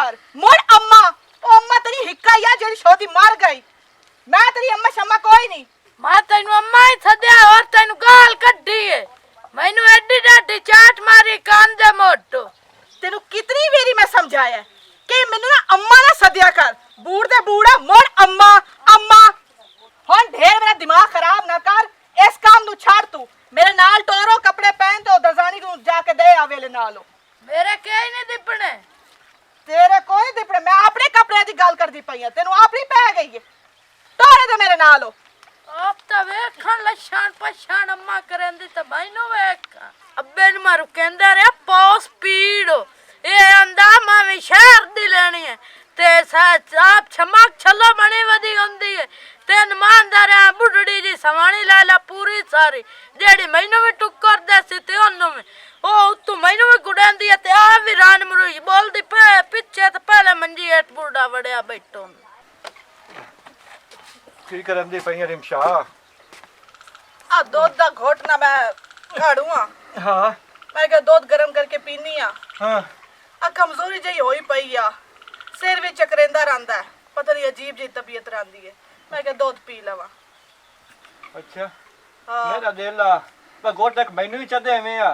कर मुड़ अम्मा ओ अम्मा तेरी हिक्का या जेडी छोदी मर गई मैं तेरी अम्मा शम्मा कोई नहीं मैं तेन अम्मा ही सद्या और तेन गाल कड्डी है मैनू एडी डाडी चाट मारी कान दे मोटो तेनू कितनी बेरी मैं समझाया कि मैनू ना अम्मा ना सद्या कर बूढ़ दे बूढ़ा मुड़ अम्मा अम्मा हुन ढेर मेरा दिमाग खराब ना कर इस काम नु छाड़ तू मेरे नाल टोरो कपड़े पहन तो दरजानी को जाके दे आवेले नालो मेरे क्या ही नहीं दिपने तेरे कोई दिपड़े मैं अपने कपड़े दी गल करदी पई हां तेनू अपनी पै गई है टोरे दे मेरे नालो आप तो वेखण लछण पछण अम्मा करेंदी तो मैनू वेख अब्बे नु मारू कहंदा रे पौस पीड़ ये आंदा मैं शहर दी लेनी है ते आप छमक छल्लो बनी वदी होंदी है तेन मानदार बुढ़ड़ी जी सवाणी ला ला पूरी सारी जेड़ी मैनू भी टुक्कर देसी ते ओनू में ओ तू मैनू भी गुड़ांदी है ते आ भी रान मरुई बोलदी पे पीछे ते पहले मंजी हेठ बुढ़ा वड़िया बैठो की करंदी पई रिमशा आ दूध दा घोट ना मैं काढूं हां मैं के दूध गरम करके पीनी आ हां आ कमजोरी जई होई पई आ सिर भी चकरेंदा रहंदा है पता नहीं अजीब जी तबीयत रहंदी है मैं के दूध पी लवा अच्छा हां मेरा दिल आ पर गोट तक मैनू ही चदे एवें आ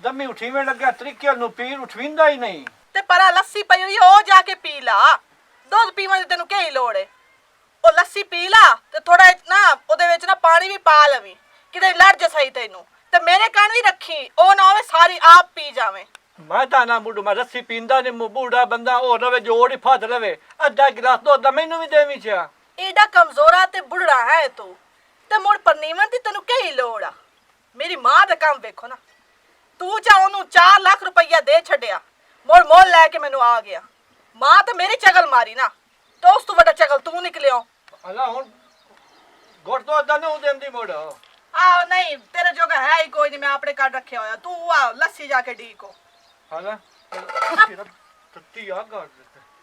दमी उठीवें लग्या तरीके नु पीर उठविंदा ही नहीं ते परा लस्सी पई हुई ओ जाके पी ला दूध पीवन दी तेनू की लोड़ है ओ लस्सी पी ला ते थोड़ा ना ओदे विच ना पानी भी पा लवी किते लड़ जा सही तेनू ते मेरे कान भी रखी ओ ना होवे सारी आप पी जावे मैं ता ना मुंडू मैं रस्सी पींदा ने बूढ़ा बंदा ओ रवे जोड़ ही फद रवे अद्धा गिलास दूध मैनू भी देवी चा एडा कमजोरा ते बुढ़ड़ा है तू ते मुड़ परनीवन दी तेनू की लोड़ आ मेरी मां दा काम देखो ना तू चा ओनू 4 लाख रुपया दे छड़िया मोड़ मोल लेके मैनू आ गया मां ते मेरी चगल मारी ना तो उस तू बड़ा चगल तू निकलियो अल्लाह हुन गोट तो अद्धा नु देंदी मोड़ आ नहीं तेरे जोगा है ही कोई नहीं मैं अपने कार्ड रखे होया तू आ लस्सी जाके डी को हां तेरा तत्ती आ गाड़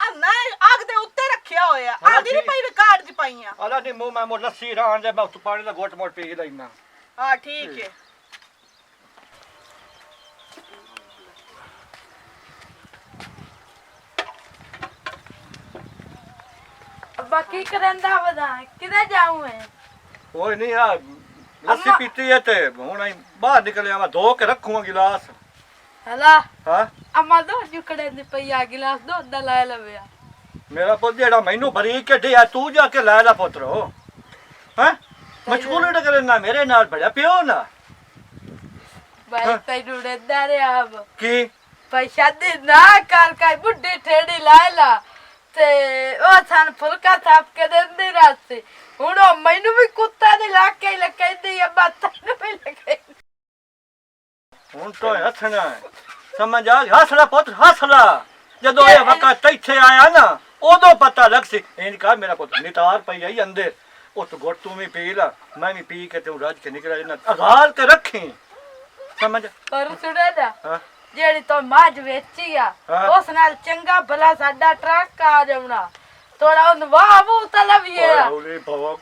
आ नहीं आग दे उत्ते रखया होया आदी नहीं पई कार्ड दी पईया अल्लाह नी मुंह मैं मोड़ लस्सी रान दे मैं उस पानी दा गोट मोड़ पी लेना हां ठीक है बाकी करंदा बदा किधर जाऊं मैं कोई नहीं यार लस्सी पीती है ते हुन आई बाहर निकले मैं धो के रखूंगा गिलास हला हां अम्मा दो जुकड़े दी पईया गिलास दो दा ला लवे मेरा पुत जेड़ा मैनू भरी के दिया तू जाके ला ला पुत्रो हैं मशगूल न करे ना मेरे नाल बड़ा पियो ना भाई तैनू डरदा रे अब की पैसा दे ना कर का बुड्ढी ठेड़ी लायला ते ओ सन फुलका थाप के देंदी रास्ते हुन मैनू भी कुत्ता दी लाके लकैदी अब्बा तैनू भी लकैदी हुन तो हसना समझ आ हसला पुत्र हसला जदों ये वक्त तैथे आया ना ओदो पता लग सी इनका मेरा पुत्र नितार पई आई अंदर उस गोट तू भी पी ला मैं भी पी के तू राज के निकल ना अगाल के रखी समझ पर सुने दा हां जेड़ी तो माज वेची आ उस नाल चंगा भला साडा ट्रक आ जावना थोड़ा उन वाह वो तलविए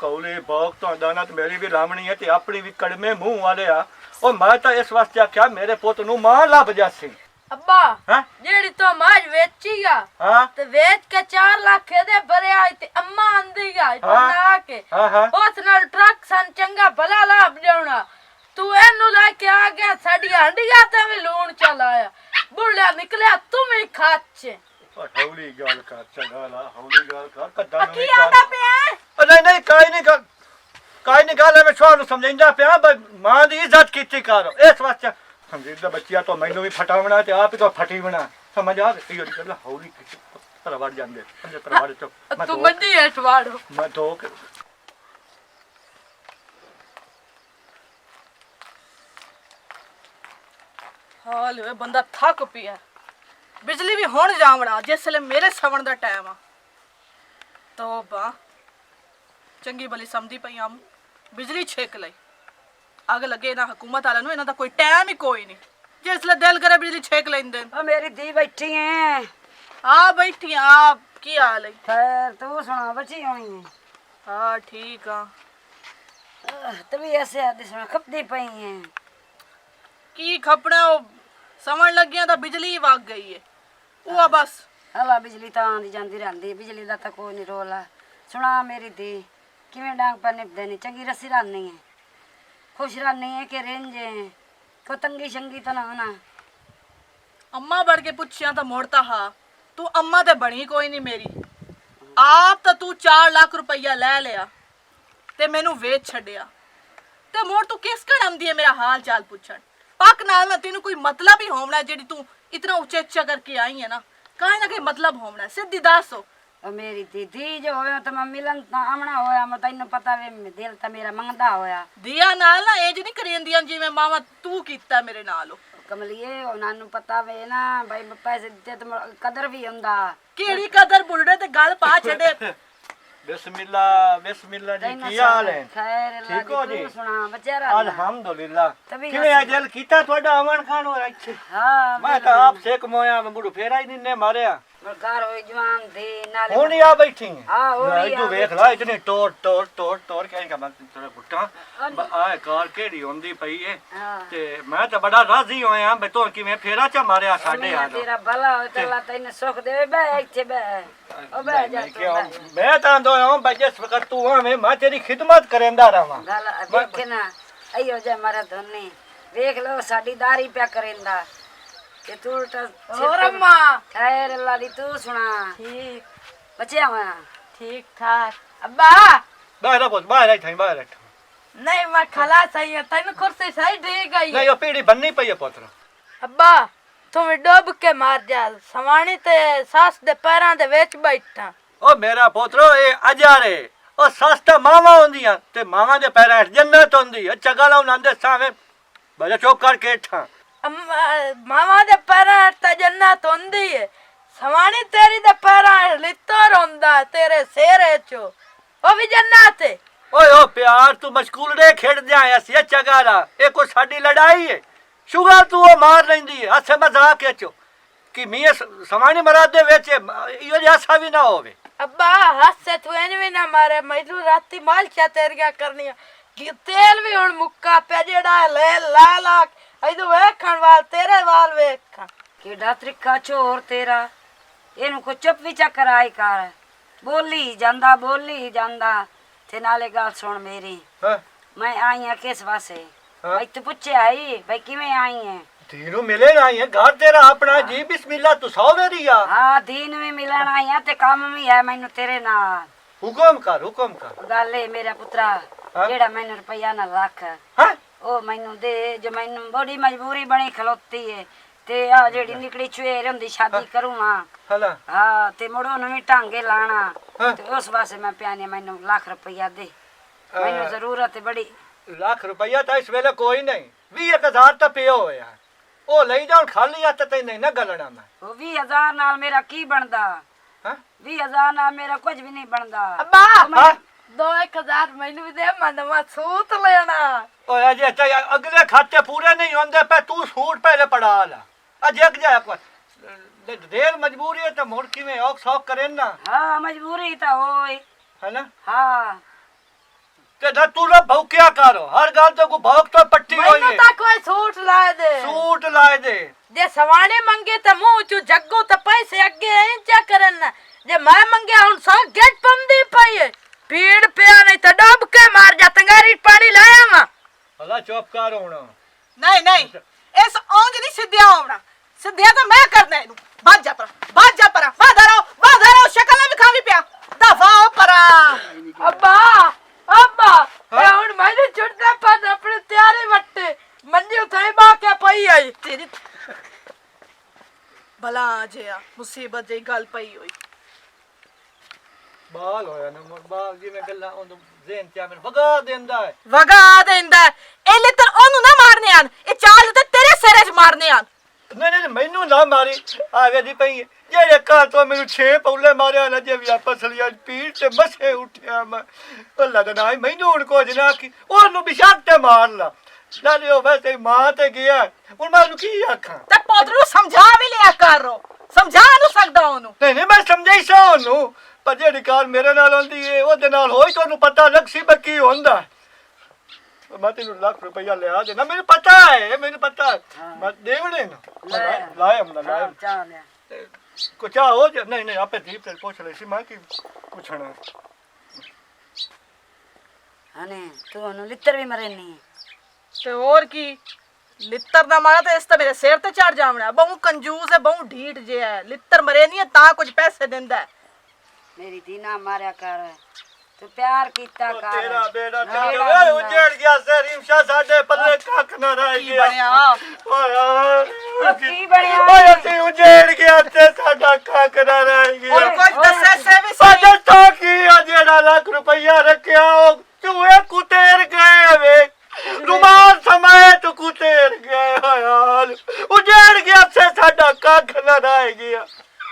कौले भोग तो दाना तो मेरी भी लामणी है ते अपनी भी कड़मे मुंह वाले आ और मैं तो इस वास्ते क्या मेरे पुत नु मां लब जासी अब्बा हां जेड़ी तो माज वेची आ हां ते वेच के 4 लाख दे भरे आई ते अम्मा आंदी आ बना के हां उस नाल ट्रक सन चंगा भला लाभ जावना तू एनु लेके आ गया साडी हंडिया ते भी लूण चलाया बुढ़िया निकलिया तुम ही खाचे हौली गाल का चला हौली गाल का कद्दा की आदा पे नहीं काई नहीं गाल मैं छोड़ समझांदा पे मां दी इज्जत कीती करो इस वास्ते समझदा बच्चिया तो मैनू भी फटावना ते आप तो फटी बना समझ आ यो गल हौली तरवाड़ जांदे समझ तरवाड़ तो तू मंडी हटवाड़ो मैं धो के हाल वे बंदा थक पिया बिजली भी हुण जावना जिसले मेरे सवण दा टाइम आ तौबा चंगी भली समझी पई आम बिजली छेक लई अग लगे ना हुकूमत वाला नु इना दा कोई टाइम ही कोई नहीं जिसले दिल करे बिजली छेक लेंदे ओ मेरी धी बैठी है आ बैठी आप की हाल है खैर तू सुना बची होनी है हाँ ठीक आ तभी ऐसे आदि सुना खपदी पई है की खपड़े समझ लग गया तो बिजली ही भाग गई है वो बस ਹਵਾ ਬਿਜਲੀ ਤਾਂ ਆਉਂਦੀ ਜਾਂਦੀ ਰਹਿੰਦੀ, ਬਿਜਲੀ ਦਾ ਤਾਂ ਕੋਈ ਨਹੀਂ ਰੋਲਾ। ਸੁਣਾ ਮੇਰੀ ਧੀ, ਕਿਵੇਂ ਡਾਂਗ ਪਰ ਨਿਭਦੇ ਨੇ? ਚੰਗੀ ਰਸੀ ਰਾਨੀ ਹੈ, ਖੁਸ਼ ਰਾਨੀ ਹੈ ਕਿ ਰੇਂਜੇ ਕੋ ਤੰਗੀ ਸ਼ੰਗੀ ਤਾਂ ਨਾ ਹੋਣਾ? ਅੰਮਾ ਬੜ ਕੇ ਪੁੱਛਿਆ ਤਾਂ ਮੋੜਤਾ ਹਾਂ, ਤੂੰ ਅੰਮਾ ਤੇ ਬਣੀ ਕੋਈ ਨਹੀਂ ਮੇਰੀ। ਆਪ ਤਾਂ ਤੂੰ 4 ਲੱਖ ਰੁਪਈਆ ਲੈ ਲਿਆ ਤੇ ਮੈਨੂੰ ਵੇਚ ਛੱਡਿਆ, ਤੇ ਮੋੜ ਤੂੰ ਕਿਸ ਕੜਮ ਦੀ ਹੈ ਮੇਰਾ ਹਾਲ ਚਾਲ ਪੁੱਛਣ? ਪੱਕ ਨਾਲ ਨਾ ਤੈਨੂੰ ਕੋਈ ਮਤਲਬ ਹੀ ਹੋਣਾ, ਜਿਹੜੀ ਤੂੰ ਇਤਨਾ ਉੱਚਾ ਉੱਚਾ ਕਰਕੇ ਆਈ ਹੈ ਨਾ, ਕਾਹੇ ਨਾ ਕੋਈ ਮਤਲਬ ਹੋਣਾ, ਸਿੱਧੀ ਦੱਸ। ਉਹ ਮੇਰੀ ਦੀਦੀ ਜੋ ਹੋਇਆ ਤਾਂ ਮੈਂ ਮਿਲਣ ਤਾਂ ਆਮਣਾ ਹੋਇਆ, ਮੈਂ ਤੈਨੂੰ ਪਤਾ ਵੇ ਦਿਲ ਤਾਂ ਮੇਰਾ ਮੰਗਦਾ ਹੋਇਆ। ਦਿਆ ਨਾਲ ਨਾ ਇੰਜ ਨਹੀਂ ਕਰੀ ਜਾਂਦੀਆਂ ਜਿਵੇਂ ਮਾਵਾ ਤੂੰ ਕੀਤਾ ਮੇਰੇ ਨਾਲ। ਕਮਲੀਏ ਉਹਨਾਂ ਨੂੰ ਪਤਾ ਵੇ ਨਾ ਬਈ ਪੈਸੇ ਦਿੱਤੇ ਤਾਂ ਕਦਰ ਵੀ ਹੁੰਦਾ। ਕਿਹੜੀ ਕਦਰ ਬੁੱਢੇ ਤੇ ਗੱਲ ਪਾ ਛੱਡੇ। बिस्मिल्लाह बिस्मिल्लाह जी की हाल है? खैर ठीक हो जी? सुना बचारा अल्हम्दुलिल्लाह तभी किवें अजल कीता ਤੁਹਾਡਾ ਆਵਣ ਖਾਨ ਹੋਇਆ ਇੱਥੇ? हाँ ਮੈਂ ਤਾਂ ਆਪ ਸੇਕ ਮੋਇਆ ਮੈਂ ਮੁੰਡੂ ਫੇਰਾ ਹੀ ਨਹੀਂ ਮਾਰਿਆ। घर हो जवान दे नाले ਹੁਣ ਹੀ ਆ ਬੈਠੀ ਹੈ। हाँ हो ਲੈ रही ਤੂੰ ਵੇਖ ਲੈ ਇਤਨੇ ਤੋੜ ਕਹਿ ਮੈਂ ਤੇਰਾ ਗੁੱਟਾ ਆ ਕਾਰ ਕਿਹੜੀ ਹੁੰਦੀ ਪਈ ਏ। हाँ ਤੇ ਮੈਂ ਤਾਂ ਬੜਾ ਰਾਜ਼ੀ ਹੋਇਆ ਬਈ ਤੂੰ ਕਿਵੇਂ ਫੇਰਾ ਚ ਮਾਰਿਆ ਸਾਡੇ ਆ तेरा भला हो तो अल्लाह तैने सुख दे बे इथे बे ओ बे जा तू बे। ਮੈਂ ਤਾਂ ਆਂਦਾ ਹਾਂ ਬਈ ਜਿਸ ਵਕਤ ਤੂੰ ਆਵੇਂ ਮੈਂ ਤੇਰੀ ਖਿਦਮਤ ਕਰੇਂਦਾ ਰਵਾਂ। गल देख ना अयो जे मारा धोनी देख लो साडी दारी पे करेंदा ते तू और अम्मा खैर अल्लाह दी तू सुना ठीक बचे हुआ ठीक ठाक। अब्बा ਬਾਹਰ ਪੁੱਤ ਬਾਹਰ ਆਈ ਥਾਈ ਬਾਹਰ ਆਈ नहीं मैं खला सही है, तेन कुर्सी सही ठीक गई ਨਹੀਂ ਉਹ ਪੀੜੀ ਬੰਨੀ ਪਈ ਹੈ ਪੁੱਤਰ। अब्बा तुम डुब के मार जा, सवानी ते सस दे पैरां दे विच बैठा। ਉਹ ਮੇਰਾ ਪੁੱਤਰੋ ਇਹ ਅਜਾਰੇ ਉਹ ਸਸਤਾ ਮਾਵਾ ਹੁੰਦੀਆਂ ਤੇ ਮਾਵਾ ਦੇ ਪੈਰਾਂ 'ਚ ਜੰਨਤ ਹੁੰਦੀ ਹੈ। ਚੰਗਾ ਲਾ ਉਹਨਾਂ ਦੇ ਸਾਵੇਂ ਬੜਾ ਚੁੱਪ ਕਰਕੇ ਠਾਂ। मामा दे पैरां ते जन्नत होंदी है, सवानी तेरी दे पैरां लित्तर होंदा तेरे सिरे चो, ओ भी जन्नत है। ਓਏ ਓ ਪਿਆਰ ਤੂੰ ਮਸ਼ਕੂਲ ਰੇ ਖੇਡ ਦਿਆ ਸੀ ਚੰਗਾ ਲਾ ਇਹ ਕੋਈ ਸਾਡੀ ਲੜਾਈ ਹੈ ਸ਼ੁਗਰ ਤੂੰ ਉਹ ਮਾਰ ਲੈਂਦੀ ਹੈ ਹੱਸੇ ਮਜ਼ਾਕ ਚੋ ਕਿ ਮੀਆਂ ਸਮਾਨੀ ਮਰਾਦ ਦੇ ਵਿੱਚ ਇਹੋ ਜਿਹਾ ਹਾਸਾ ਵੀ ਨਾ ਹੋਵੇ। अब्बा हसे तू एन भी ना मारे, मैनू राती मालशा तेरिया करनी कि तेल भी हुण मुक्का पे जेड़ा ले ला ला इदू वेखण वाल तेरे वाल वेखण केड़ा तरीका चोर तेरा ਇਹਨੂੰ ਕੋ ਚੁੱਪ ਵੀ ਚੱਕਰ ਆਈ ਕਰ ਬੋਲੀ ਜਾਂਦਾ ਤੇ ਨਾਲੇ ਗੱਲ ਸੁਣ ਮੇਰੀ ਹਾਂ ਮੈਂ ਆਈ ਆ ਕਿਸ ਵਾਸਤੇ ਬਈ ਤੂੰ ਪੁੱਛਿਆ ਆਈ ਬਈ ਕਿਵੇਂ ਆਈ ਹੈ ਤੀਨੂੰ ਮਿਲੇ ਨਾ ਹੈ ਘਰ ਤੇਰਾ ਆਪਣਾ ਜੀ ਬਿਸਮਿਲ੍ਲਾ ਤੂੰ ਸੌ ਮੇਰੀ ਆ ਹਾਂ ਦੀਨ ਵੀ ਮਿਲਣ ਆਈ ਆ ਤੇ ਕੰਮ ਵੀ ਹੈ ਮੈਨੂੰ ਤੇਰੇ ਨਾਲ ਹੁਕਮ ਕਰ ਗੱਲ ਏ ਮੇਰਾ ਪੁੱਤਰਾ ਹਾਂ? ਜਿਹੜਾ ਮੈਨੂੰ ਰੁਪਈਆ ਨਾ ਰੱਖ ਹਾਂ ਉਹ ਮੈਨੂੰ ਦੇ ਜੋ ਮੈਨੂੰ ਬੜੀ ਮਜਬੂਰੀ ਬਣੀ ਖਲੋਤੀ ਏ ਤੇ ਆ ਜਿਹੜੀ ਨਿਕੜੀ ਚੁਏਰ ਹੁੰਦੀ ਸ਼ਾਦੀ ਕਰੂੰਗਾ ਹਲਾ ਹਾਂ ਤੇ ਮੁੜੋ ਨੂੰ ਵੀ ਢਾਂਗੇ ਲਾਣਾ ਹਾਂ। ਤੇ ਉਸ ਵਾਸਤੇ ਮੈਂ ਪਿਆਨੀ ਮੈਨੂੰ ਲੱਖ ਰੁਪਈਆ ਦੇ ਮੈਨੂੰ ਜ਼ਰੂਰਤ ਹੈ ਬੜੀ ਲੱਖ ਰੁਪਈਆ ਤਾਂ ਇਸ ਵੇਲੇ ਕੋਈ ਨਹੀਂ 20000 ਤਾਂ ਪਿਆ ਹੋਇਆ ਉਹ ਲਈ ਜਾਣ ਖਾਲੀ ਹੱਥ ਤੇ ਨਹੀਂ ਨਾ ਗਲਣਾ ਮੈਂ ਉਹ 20000 ਨਾਲ ਮੇਰਾ ਕੀ ਬਣਦਾ ਹਾਂ 20000 ਨਾਲ ਮੇਰਾ ਕੁਝ ਵੀ ਨਹੀਂ ਬਣਦਾ अब्बा ਹਾਂ 2-1000 मैनू भी दे, मैं नवा सूट लेना। ਓਏ ਅਜੇ ਤਾਂ ਅਗਲੇ ਖਾਤੇ ਪੂਰੇ ਨਹੀਂ ਹੁੰਦੇ ਪਏ ਤੂੰ ਸੂਟ ਪਹਿਲੇ ਪੜਾ ਲਾ ਅਜੇ ਇੱਕ ਜਾ ਦੇਰ ਮਜਬੂਰੀ ਹੈ ਤਾਂ ਮੁੜ ਕਿਵੇਂ ਔਖ ਸੌਖ ਕਰੇ ਨਾ ਹਾਂ ਮਜਬੂਰੀ ਤਾਂ ਹੋਈ ਹੈਨਾ ਹਾਂ ਤੇ ਨਾ ਤੂੰ ਨਾ ਭੌਕਿਆ ਕਰੋ ਹਰ ਗੱਲ ਤੇ ਕੋ ਭੌਕ ਤੋਂ ਪੱਟੀ ਹੋਈ मैनू ਹੈ ता कोई सूट ला दे, ਸੂਟ ਲਾਏ ਦੇ जे सवाने मंगे तो मुंह चू जग्गू तो पैसे अगे इंचा करन, जे मैं मंगे हुन सौ गेट पमदी पई है पीड़ पिया नहीं तो डूब के मार जा, तंगारी पानी लाया वा। ਹਲਾ ਚੁੱਪ ਕਰ ਹੁਣ ਨਹੀਂ ਇਸ ਔਂਜ ਨਹੀਂ ਸਿੱਧਿਆ ਹੋਣਾ, ਸਿੱਧਿਆ ਤਾਂ ਮੈਂ ਕਰਨਾ ਇਹਨੂੰ। ਭੱਜ ਜਾ ਪਰਾਂ ਵਾਧਾ ਰਹੋ ਸ਼ਕਲ ਨਾ ਵਿਖਾਵੀ ਪਿਆ ਦਫਾ ਪਰਾਂ। अब्बा हुन मैंने छुटदा पर अपने त्यारे वट्टे मंजे उठाई बा के पई आई ਤੇਰੀ ਭਲਾ ਜਿਆ ਮੁਸੀਬਤ ਜਿਹੀ ਗੱਲ ਪਈ ਹੋਈ। ਬਾਲ ਹੋਇਆ ਨਾ ਮੁੜ ਬਾਲ ਜਿਵੇਂ ਗੱਲਾਂ ਉਹਨੂੰ ਜ਼ੇਨ ਚ ਆਵੇਂ ਵਗਾ ਦਿੰਦਾ ਹੈ ਵਗਾ ਦਿੰਦਾ ਇਹ ਲਿੱਤਰ ਉਹਨੂੰ ਨਾ ਮਾਰਨੇ ਆਣ, ਇਹ ਚਾਲ ਤੇ ਤੇਰੇ ਸਿਰੇ 'ਚ ਮਾਰਨੇ ਆਣ। ਨਹੀਂ ਮੈਨੂੰ ਨਾ ਮਾਰੀ ਆਵੇ ਦੀ ਪਈ ਜਿਹੜੇ ਘਰ ਤੋਂ ਮੈਨੂੰ 6 ਪੌਲੇ ਮਾਰਿਆ ਨਾ ਜੇ ਵੀ ਆਪਸ ਲਿਆ ਪੀੜ ਤੇ ਮਸੇ ਉੱਠਿਆ ਮੈਂ ਉਹ ਲੱਗਦਾ ਮੈਨੂੰ ਹੁਣ ਕੁਝ ਨਾ ਕੀ ਉਹਨੂੰ ਬਿਸ਼ੱਕ ਤੇ ਮਾਰ ਲਾ ਨਾਲੇ ਉਹ ਵੈਸੇ ਮਾਂ ਤੇ ਗਿਆ ਹੁਣ ਮੈਂ ਉਹਨੂੰ ਕੀ ਆਖਾਂ ਤੇ ਪੁੱਤ ਨੂੰ ਸਮਝਾ ਵੀ ਲਿਆ ਕਰੋ, ਸਮਝਾ ਨਹੀਂ ਸਕਦਾ ਉਹਨੂੰ। ਨਹੀਂ ਮੈਂ ਸਮਝਾਈ ਸਾ ਉਹਨੂੰ ਪਰ ਜਿਹੜੀ ਕਾਰ ਮੇਰੇ ਨਾਲ ਹੁੰਦੀ ਏ ਉਹਦੇ ਨਾਲ ਹੋਈ ਤੁਹਾਨੂੰ ਪਤਾ ਲੱਗ ਸੀ ਬਈ ਕੀ ਹੁੰਦਾ ਮੈਂ ਤੈਨੂੰ ਲੱਖ ਰੁਪਈਆ ਲਿਆ ਦੇਣਾ ਮੈਨੂੰ ਪਤਾ ਹੈ ਮੈਂ ਦੇਵਣੇ ਨਾ ਲਾਇਆ ਚਾਹ ਲਿਆ ਕੁਛ ਹੋ ਜਾ ਨਹੀਂ ਆਪੇ ਦੀਪ ਤੇ ਪੁੱਛ ਲਈ ਸੀ ਮੈਂ ਕੀ ਪੁੱਛਣਾ ਹਨੇ ਤੂੰ ਉਹਨੂੰ ਲਿੱਤਰ ਵੀ ਮਰੇ ਨਹੀਂ ਤੇ ਹੋਰ ਕੀ ਲਿੱਤਰ ਦਾ ਮਾਰਾ ਤੇ ਇਸ ਤਾਂ ਮੇਰੇ ਸਿਰ ਤੇ ਚੜ ਜਾਵਣਾ ਬਹੁ ਕੰਜੂਸ ਹੈ ਬਹੁ ਢੀਠ ਜਿਹਾ ਹੈ ਲਿੱਤਰ ਮਰੇ ਨਹੀਂ ਹੈ ਤਾਂ ਕੁਝ ਪੈਸੇ ਦਿੰਦਾ ਹੈ। ਮੇਰੀ ਧੀ ਨਾ ਮਾਰਿਆ ਕਰ ਤੂੰ ਪਿਆਰ ਕੀਤਾ ਕਰ ਤੇਰਾ ਬੇੜਾ ਮੇਰਾ ਓਏ ਬੰਦਾ। ਉਜੜ ਗਿਆ ਸੇ ਰਿਮਸ਼ਾ ਸਾਡੇ ਪੱਲੇ ਕੱਖ ਨਾ ਰਹਿ ਕੀ ਗਿਆ ਬਣਿਆ ਓਏ ਕੀ ਬਣਿਆ ਓਏ ਅਸੀਂ ਉਜੜ ਗਿਆ ਤੇ ਸਾਡਾ ਕੱਖ ਨਾ ਰਹਿ ਗਿਆ ਹੋਰ ਕੁਝ ਦੱਸੇ ਸੇ ਵੀ ਸਾਡੇ ਸਹੀ ਤੋਂ ਕੀ ਆ ਜਿਹੜਾ ਲੱਖ ਰੁਪਈਆ ਰੱਖਿਆ ਉਹ ਚੂਹੇ ਕੁਤੇਰ ਗਏ ਵੇ ਰੁਮਾਲ ਸਮੇਤ ਕੁਤੇਰ ਗਏ ਹਾਲ ਉਜੜ ਗਿਆ ਤੇ ਸਾਡਾ ਕੱਖ ਨਾ ਰਹਿ ਗਿਆ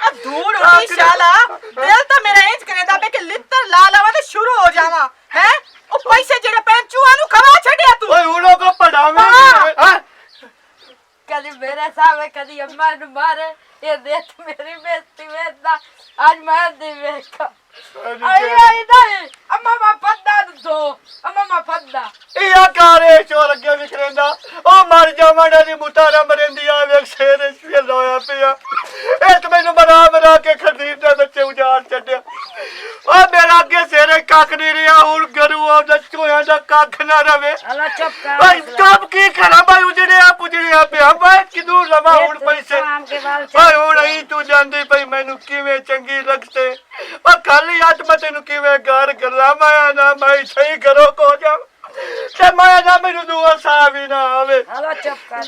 ਆ ਧੂੜ ਉੜੀ ਸ਼ਾਲਾ ਦਿਲ ਤਾਂ ਮੇਰਾ ਇੰਜ ਕਰੇਂਦਾ ਬੇ ਕਿ ਲਿੱਤਰ ਲਾ ਲਵਾਂ ਤੇ ਸ਼ੁਰੂ ਹੋ ਜਾਵਾਂ ਹੈ ਉਹ ਪੈਸੇ ਜਿਹੜੇ ਪੈਨ ਚੂਹਾ ਨੂੰ ਖਵਾ ਛੱਡਿਆ ਤੂੰ ਓਏ ਉਹਨੋਂ ਕੋ ਪੜਾਵੇਂ ਹਾਂ कभी मेरे सामने कभी अम्मा ने मारे ये देख मेरी बेइज्जती वेखदा आज मैं दी वेखा आई आई नहीं अम्मा मा पद्दा दो अम्मा मा पद्दा ਇਹ ਕਾਰੇ ਚੋਰ ਅੱਗੇ ਵਿਖਰੇਂਦਾ ਉਹ ਮਰ ਜਾਵਣਾ ਦੀ ਮੁਤਾਰਾ ਮਰਿੰਦੀ ਆ ਵੇਖ ਸ਼ੇਰ ਇਸ ਲੋਇਆ ਪਿਆ ਇੱਕ ਮੈਨੂੰ ਮਰਾ ਕੇ ਖਰੀਦ ਦੇ ਬੱਚੇ ਉਜਾੜ ਛੱਡਿਆ ਆ ਮੇਰਾ ਅੱਗੇ ਸਿਰੇ ਕੱਖ ਨਹੀਂ ਰਿਹਾ ਹੁਣ ਗਰੂ ਆਉਂਦਾ ਚੋਇਆ ਦਾ ਕੱਖ ਨਾ ਰਵੇ ਅਲਾ ਚੁੱਪ ਕਰ ਭਾਈ ਕੰਮ ਕੀ ਕਰਾਂ ਭਾਈ ਪੁਜੜਿਆ ਪਿਆ ਭਾਈ ਕਿਦੋਂ ਲਵਾ ਹੁਣ ਪੈਸੇ ਆਮ ਕੇ ਵਾਲ ਓਏ ਹੁਣ ਹੀ ਤੂੰ ਜਾਂਦੀ ਪਈ ਮੈਨੂੰ ਕਿਵੇਂ ਚੰਗੀ ਲੱਗਦੇ ਉਹ ਕੱਲ ਹੀ ਅੱਜ ਮੈਂ ਤੈਨੂੰ ਕਿਵੇਂ ਗਾਰ ਗੱਲਾਂ ਮਾਇਆ ਨਾ ਮੈਂ ਸਹੀ ਕਰੋ ਕੋ ਜਾ ਤੇ ਮਾਇਆ ਨਾ ਮੈਨੂੰ ਦੁਆ ਸਾਹ ਵੀ ਨਾ ਆਵੇ ਅਲਾ ਚੁੱਪ ਕਰ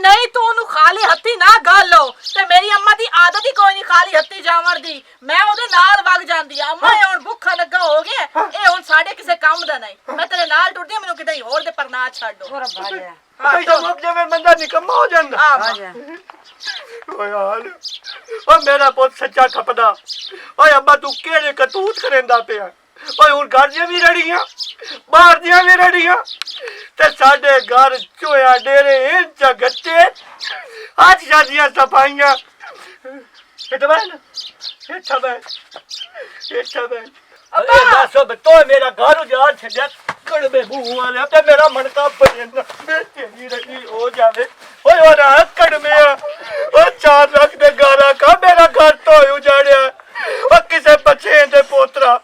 ਨਹੀਂ ਤੂੰ ਉਹਨੂੰ ਖਾਲੀ ਹੱਥੀ ਨਾ ਗੱਲ ਲਓ ਤੇ ਮੇਰੀ ਅੰਮਾ ਦੀ ਆਦਤ ਹੀ ਕੋਈ ਨਹੀਂ ਖਾਲੀ ਹੱਥੀ ਜਾਵਣ ਦੀ ਮੈਂ ਉਹਦੇ ਨਾਲ ਵਗ ਜਾਂਦੀ ਆ ਅੰਮਾ ਇਹ ਹੁਣ ਭੁੱਖਾ ਲੱਗਾ ਹੋ ਗਿਆ ਇਹ ਹੁਣ ਸਾਡੇ ਕਿਸੇ ਕੰਮ ਦਾ ਨਹੀਂ ਮੈਂ ਤੇਰੇ ਨਾਲ ਟੁੱਟਦੀ ਆ ਮੈਨੂੰ ਕਿਤੇ ਹੋਰ ਦੇ ਪਰ ਨਾ ਛੱਡੋ ਹੋਰ ਭਾਜਾ ਪੈਸਾ ਮੁੱਕ ਜਾਵੇ ਬੰਦਾ ਨਿਕੰਮਾ ਹੋ ਜਾਂਦਾ ਭਾਜਾ ਓਏ ਹਾਲ ਓ ਮੇਰਾ ਪੁੱਤ ਸੱਚਾ ਖਪਦਾ ਓਏ ਅੱਬਾ ਤੂੰ ਕਿਹੜੇ ਕਤੂਤ ਕਰੇਂਦਾ ਪਿਆ ਓਏ ਹੁਣ ਘਰ ਦੀਆਂ ਵੀ ਰੜੀਆਂ ਬਾਹਰ ਦੀਆਂ ਵੀ ਰੜੀਆਂ ਤੇ ਸਾਡੇ ਘਰ ਚੋਇਆ ਡੇਰੇ ਇੰਚ ਗੱਟੇ ਅੱਜ ਜਾਂਦੀਆਂ ਸਫਾਈਆਂ ਇਤਵਾਨ ਇਤਵਾਨ ਅੱਬਾ ਦੱਸੋ ਬਤੋ ਮੇਰਾ ਘਰ ਉਜਾੜ ਛੱਡਿਆ ਕੜਵੇ ਬੂਹ ਵਾਲਿਆ ਤੇ ਮੇਰਾ ਮਨ ਤਾਂ ਭਜਨ ਤੇਰੀ ਰਹੀ ਹੋ ਜਾਵੇ ਓਏ ਉਹ ਰਾਤ ਕੜਮੇ ਉਹ 4 ਲੱਖ ਦੇ ਗਾਰਾ ਕਾ ਮੇਰਾ ਘਰ ਤੋਂ ਉਜਾੜਿਆ ਉਹ ਕਿਸੇ ਬੱਚੇ ਦੇ ਪੋਤਰਾ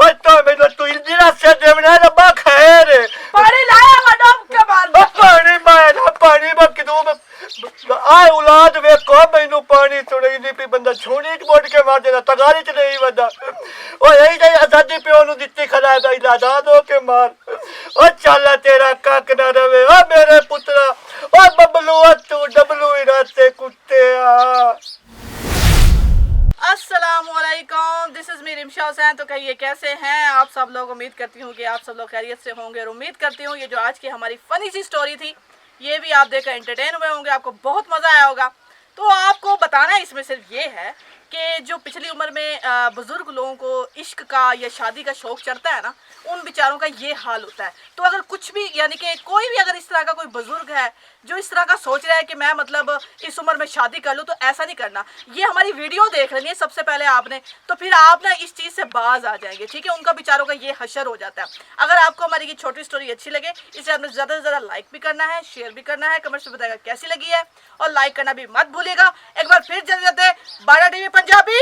ਓਏ ਤਾਂ ਮੈਨੂੰ ਤੂੰ ਇੰਦਰਾ ਸੇ ਦੇਵਣਾ ਰੱਬਾ ਖੈਰ ਪਾਣੀ ਲਾਇਆ ਵਾ ਡੋਬ ਕੇ ਮਾਰ ਪਾਣੀ ਬੱਕ ਦੂੰ ਆ ਔਲਾਦ ਵੇਖੋ ਮੈਨੂੰ ਪਾਣੀ ਤੁੜੀ ਦੀ ਪਈ ਬੰਦਾ ਛੋਣੀ ਚ ਮੋੜ ਕੇ ਮਾਰ ਦੇਣਾ ਤਗਾਰੀ ਚ ਨਹੀਂ ਵੱਦਾ ਓਏ ਇਹ ਜੇ ਆਜ਼ਾਦੀ ਪਿਓ ਨੂੰ ਦਿੱਤੀ ਖਲਾ ਦਾ ਇਲਾਦਾ ਦੋ ਕੇ ਮਾਰ ਓ ਚੱਲ ਤੇਰਾ ਕੱਕ ਨਾ ਰਵੇ ਓ ਮੇਰੇ ਪੁੱਤਰਾ ਓ ਬਬਲੂ ਤੂੰ ਡਬਲੂ ਰਾਤੇ ਕੁੱਤਿਆ अस्सलामुअलैकुम this is me Rimsha Hussain. तो कहिए कैसे हैं आप सब लोग। उम्मीद करती हूँ कि आप सब लोग खैरियत से होंगे और उम्मीद करती हूँ ये जो आज की हमारी फ़नी सी स्टोरी थी ये भी आप देखकर एंटरटेन हुए होंगे, आपको बहुत मज़ा आया होगा। तो आपको बताना है इसमें सिर्फ ये है कि जो पिछली उम्र में बुज़ुर्ग लोगों को इश्क का या शादी का शौक़ चढ़ता है ना, उन बेचारों का ये हाल होता है। तो अगर कुछ भी यानी कि कोई भी अगर इस तरह का कोई बुज़ुर्ग है जो इस तरह का सोच रहा है कि मैं मतलब इस उम्र में शादी कर लूँ, तो ऐसा नहीं करना। ये हमारी वीडियो देख लेनी है सबसे पहले आपने, तो फिर आप ना इस चीज़ से बाज आ जाएंगे, ठीक है। उनका बेचारों का ये हशर हो जाता है। अगर आपको हमारी ये छोटी स्टोरी अच्छी लगे इसे आपने ज़्यादा से ज़्यादा लाइक भी करना है, शेयर भी करना है, कमेंट्स में बताएगा कैसी लगी है और लाइक करना भी मत भूलिएगा। एक बार फिर चल जाते हैं बाड़ा टीवी पंजाबी।